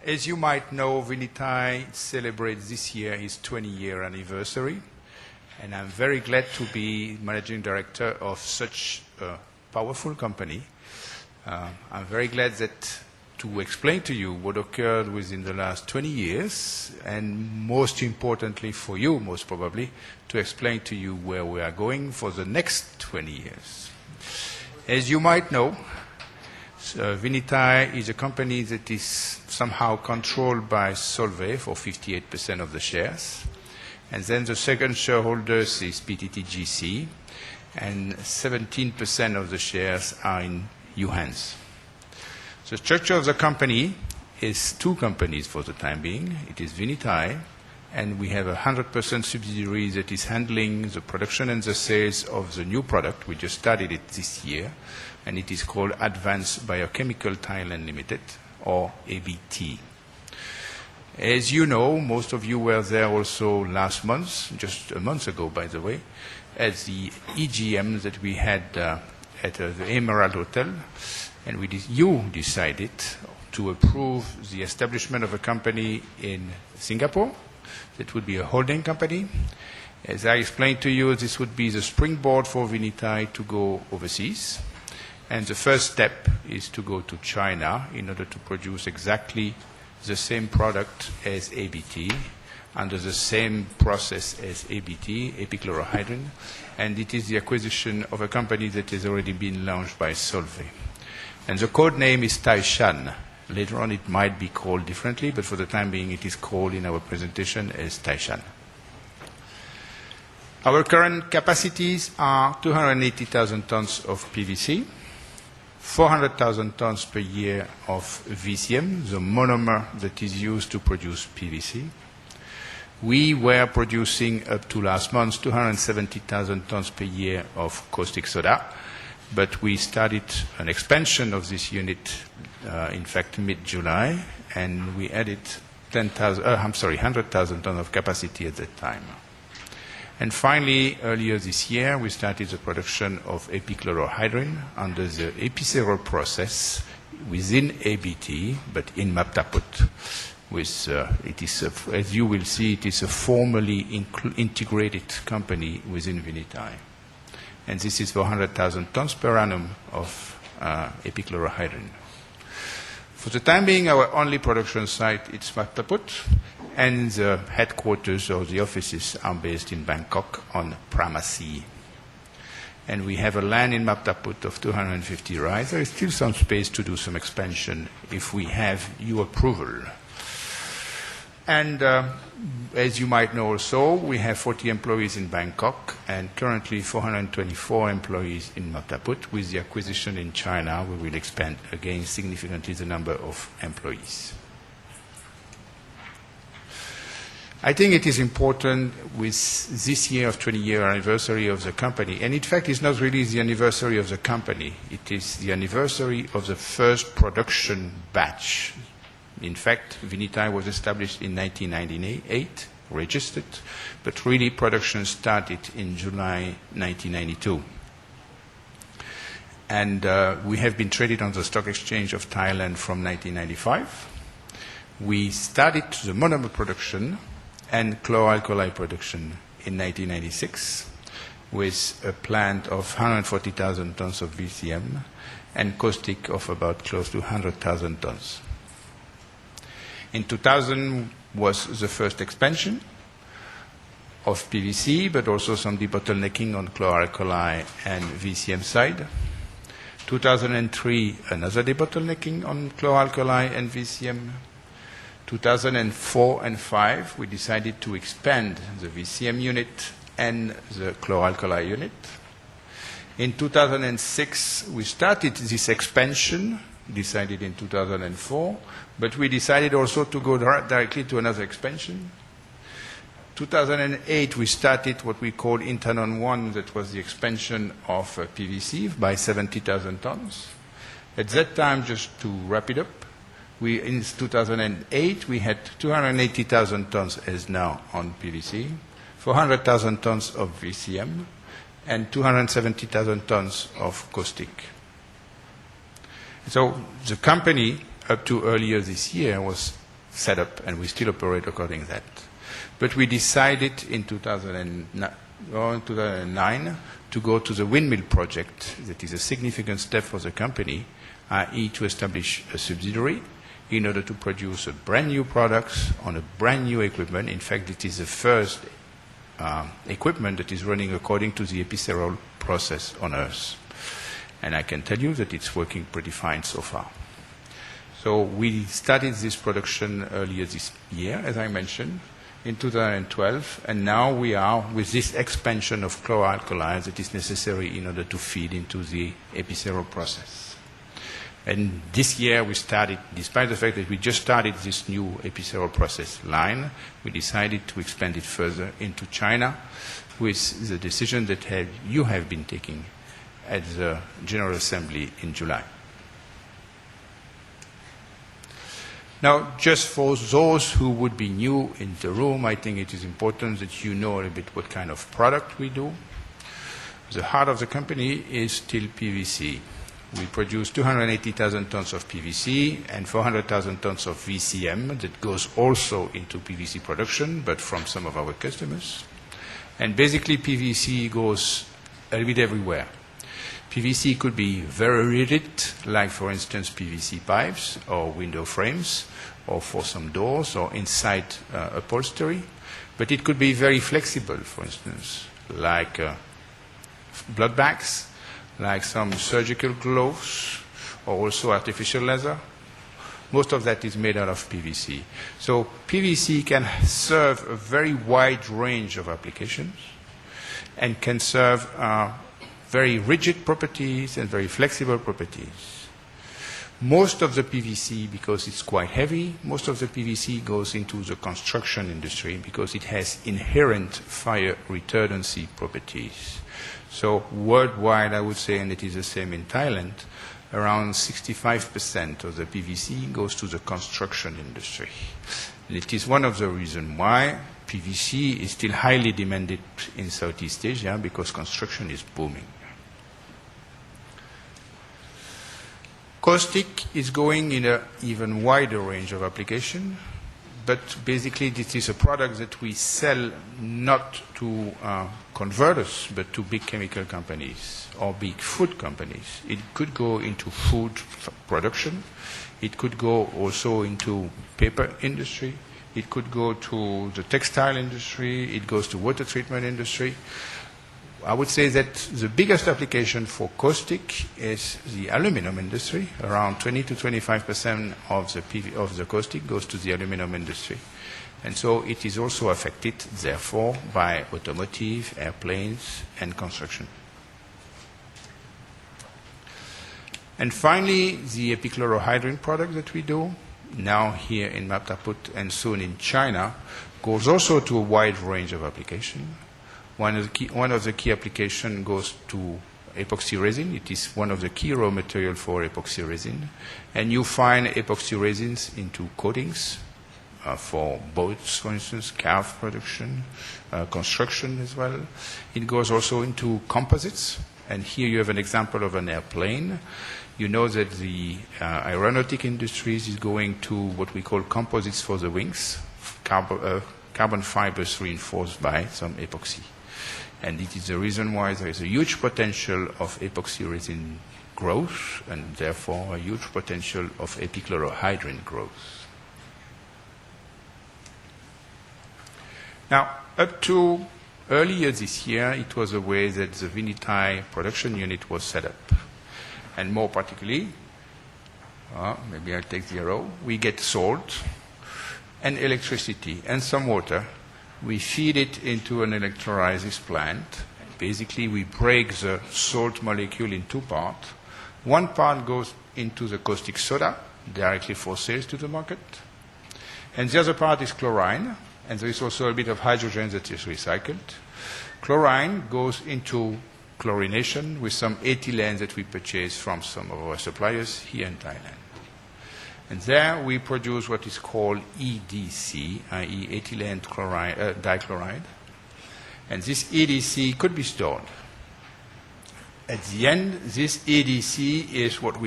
As you might know, Vinitai celebrates this year its 20-year anniversary, and I'm very glad to be managing director of such a powerful company. I'm very glad to explain to you what occurred within the last 20 years, and most importantly for you, most probably, to explain to you where we are going for the next 20 years. As you might know, Vinitai is a company that is somehow controlled by Solvay for 58% of the shares. And then the second shareholders is PTTGC, and 17% of the shares are in your hands. The structure of the company is two companies for the time being. It is Vinitai, and we have a 100% subsidiary that is handling the production and the sales of the new product. We just started it this year, and it is called Advanced Biochemical Thailand Limited, or ABT. As you know, most of you were there also last month, just a month ago, by the way, at the EGM that we had at the Emerald Hotel, and you decided to approve the establishment of a company in Singapore that would be a holding company. As I explained to you, this would be the springboard for Vinitai to go overseas. And the first step is to go to China in order to produce exactly the same product as ABT, under the same process as ABT, epichlorohydrin, and it is the acquisition of a company that has already been launched by Solvay. And the code name is Taishan. Later on it might be called differently, but for the time being it is called in our presentation as Taishan. Our current capacities are 280,000 tons of PVC, 400,000 tons per year of VCM, the monomer that is used to produce PVC. We were producing up to last month 270,000 tons per year of caustic soda, but we started an expansion of this unit, in fact, mid-July, and we added 100,000 tons of capacity at that time. And finally, earlier this year, we started the production of epichlorohydrin under the Epicero process within ABT, but in Maptaput. As you will see, it is a formally integrated company within Vinitai. And this is for 100,000 tons per annum of epichlorohydrin. For the time being, our only production site is Maptaput, and the headquarters or the offices are based in Bangkok on Pramasi. And we have a land in Maptaput of 250 rise. There is still some space to do some expansion if we have your approval. And as you might know also, we have 40 employees in Bangkok and currently 424 employees in Maptaput. With the acquisition in China, we will expand again significantly the number of employees. I think it is important with this year of 20-year anniversary of the company, and in fact it's not really the anniversary of the company, it is the anniversary of the first production batch. In fact, Vinitai was established in 1998, registered, but really production started in July 1992. And we have been traded on the Stock Exchange of Thailand from 1995. We started the monomer production and chlor-alkali production in 1996 with a plant of 140,000 tons of VCM and caustic of about close to 100,000 tons. In 2000 was the first expansion of PVC, but also some debottlenecking on chlor-alkali and VCM side. 2003, another debottlenecking on chlor-alkali and VCM. 2004 and 2005, we decided to expand the VCM unit and the chlor-alkali unit. In 2006, we started this expansion, decided in 2004, but we decided also to go directly to another expansion. 2008, we started what we call Internon 1, that was the expansion of PVC by 70,000 tons. At that time, just to wrap it up, in 2008, we had 280,000 tons as now on PVC, 400,000 tons of VCM, and 270,000 tons of caustic. So the company, up to earlier this year, was set up, and we still operate according to that. But we decided in 2009 to go to the windmill project. That is a significant step for the company, i.e. to establish a subsidiary in order to produce a brand new products on a brand new equipment. In fact, it is the first equipment that is running according to the epiceral process on Earth. And I can tell you that it's working pretty fine so far. So we started this production earlier this year, as I mentioned, in 2012, and now we are with this expansion of chloralkali that is necessary in order to feed into the epiceral process. And this year we started, despite the fact that we just started this new epiceral process line, we decided to expand it further into China with the decision that you have been taking at the General Assembly in July. Now, just for those who would be new in the room, I think it is important that you know a little bit what kind of product we do. The heart of the company is still PVC. We produce 280,000 tons of PVC and 400,000 tons of VCM that goes also into PVC production, but from some of our customers. And basically, PVC goes a little bit everywhere. PVC could be very rigid, like, for instance, PVC pipes or window frames, or for some doors or inside upholstery. But it could be very flexible, for instance, like blood bags, like some surgical gloves, or also artificial leather. Most of that is made out of PVC. So PVC can serve a very wide range of applications and can serve very rigid properties and very flexible properties. Most of the PVC, because it's quite heavy, most of the PVC goes into the construction industry because it has inherent fire retardancy properties. So worldwide, I would say, and it is the same in Thailand, around 65% of the PVC goes to the construction industry. And it is one of the reasons why PVC is still highly demanded in Southeast Asia, because construction is booming. Caustic is going in an even wider range of application, but basically this is a product that we sell not to converters, but to big chemical companies or big food companies. It could go into food production. It could go also into paper industry. It could go to the textile industry. It goes to water treatment industry. I would say that the biggest application for caustic is the aluminum industry. Around 20 to 25% of the caustic goes to the aluminum industry. And so it is also affected, therefore, by automotive, airplanes, and construction. And finally, the epichlorohydrin product that we do, now here in Maptaput and soon in China, goes also to a wide range of applications. One of the key applications goes to epoxy resin. It is one of the key raw materials for epoxy resin. And you find epoxy resins into coatings for boats, for instance, calf production, construction as well. It goes also into composites. And here you have an example of an airplane. You know that the aeronautic industries is going to what we call composites for the wings, carbon fibers reinforced by some epoxy. And it is the reason why there is a huge potential of epoxy resin growth, and therefore a huge potential of epichlorohydrin growth. Now, up to earlier this year, it was the way that the Vinythai production unit was set up. And more particularly, maybe I'll take the arrow, we get salt and electricity and some water. We feed it into an electrolysis plant. Basically, we break the salt molecule in two parts. One part goes into the caustic soda, directly for sales to the market. And the other part is chlorine, and there is also a bit of hydrogen that is recycled. Chlorine goes into chlorination with some ethylene that we purchase from some of our suppliers here in Thailand. And there we produce what is called EDC, i.e. ethylene dichloride. And this EDC could be stored. At the end, this EDC is what we